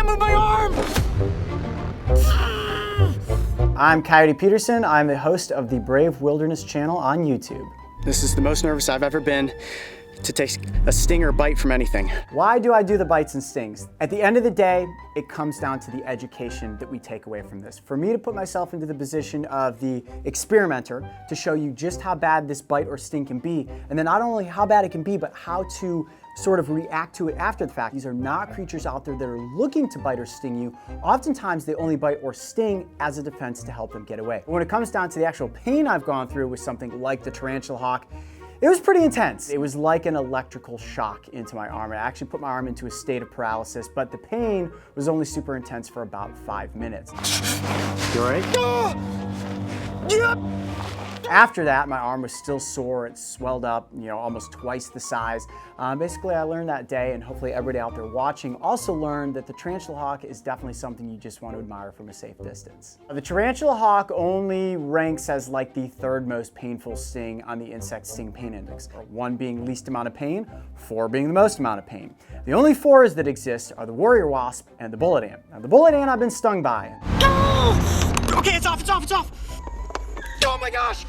can't move my arm! I'm Coyote Peterson. I'm the host of the Brave Wilderness channel on YouTube. This is the most nervous I've ever been to take a sting or bite from anything. Why do I do the bites and stings? At the end of the day, it comes down to the education that we take away from this. For me to put myself into the position of the experimenter to show you just how bad this bite or sting can be, and then not only how bad it can be, but how to sort of react to it after the fact. These are not creatures out there that are looking to bite or sting you. Oftentimes they only bite or sting as a defense to help them get away. But when it comes down to the actual pain I've gone through with something like the tarantula hawk, it was pretty intense. It was like an electrical shock into my arm. It actually put my arm into a state of paralysis, but the pain was only super intense for about 5 minutes. You all right? After that, my arm was still sore. It swelled up, almost twice the size. Basically, I learned that day, and hopefully everybody out there watching also learned that the tarantula hawk is definitely something you just want to admire from a safe distance. The tarantula hawk only ranks as like the third most painful sting on the insect sting pain index. 1 being least amount of pain, 4 being the most amount of pain. The only 4s that exist are the warrior wasp and the bullet ant. Now, the bullet ant I've been stung by. Okay, it's off, it's off, it's off! Oh my gosh!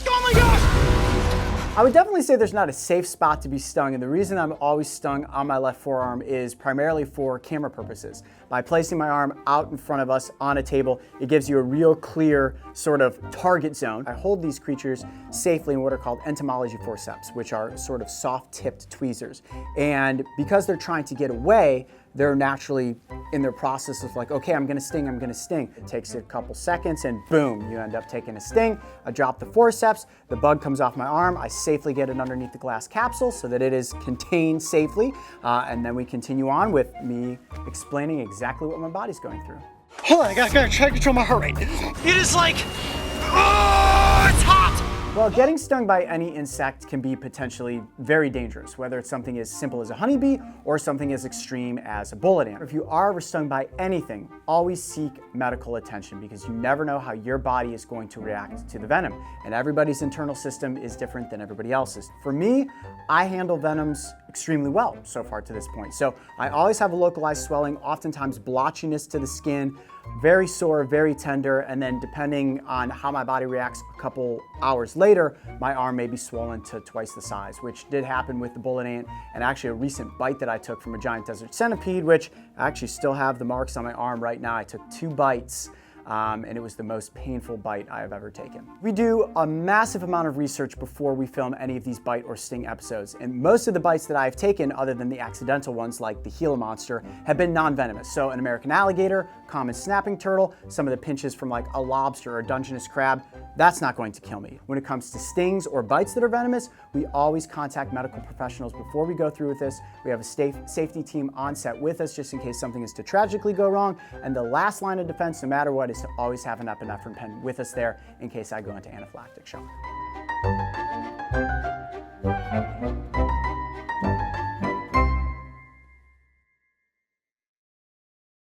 Oh my gosh! I would definitely say there's not a safe spot to be stung, and the reason I'm always stung on my left forearm is primarily for camera purposes. By placing my arm out in front of us on a table, it gives you a real clear sort of target zone. I hold these creatures safely in what are called entomology forceps, which are sort of soft-tipped tweezers. And because they're trying to get away, they're naturally in their process of like, okay, I'm gonna sting, I'm gonna sting. It takes a couple seconds and boom, you end up taking a sting. I drop the forceps, the bug comes off my arm, I safely get it underneath the glass capsule so that it is contained safely. And then we continue on with me explaining exactly what my body's going through. Hold on, I gotta try to control my heart rate. It is like, oh, it's hot! Well, getting stung by any insect can be potentially very dangerous, whether it's something as simple as a honeybee or something as extreme as a bullet ant. If you are ever stung by anything, always seek medical attention because you never know how your body is going to react to the venom. And everybody's internal system is different than everybody else's. For me, I handle venoms extremely well so far to this point. So I always have a localized swelling, oftentimes blotchiness to the skin, very sore, very tender, and then depending on how my body reacts a couple hours later, my arm may be swollen to twice the size, which did happen with the bullet ant, and actually a recent bite that I took from a giant desert centipede, which I actually still have the marks on my arm right now. I took 2 bites. And it was the most painful bite I have ever taken. We do a massive amount of research before we film any of these bite or sting episodes, and most of the bites that I've taken, other than the accidental ones like the Gila monster, have been non-venomous. So an American alligator, common snapping turtle, some of the pinches from like a lobster or a Dungeness crab, that's not going to kill me. When it comes to stings or bites that are venomous, we always contact medical professionals before we go through with this. We have a safety team on set with us just in case something is to tragically go wrong, and the last line of defense, no matter what, is to always have an epinephrine pen with us there in case I go into anaphylactic shock.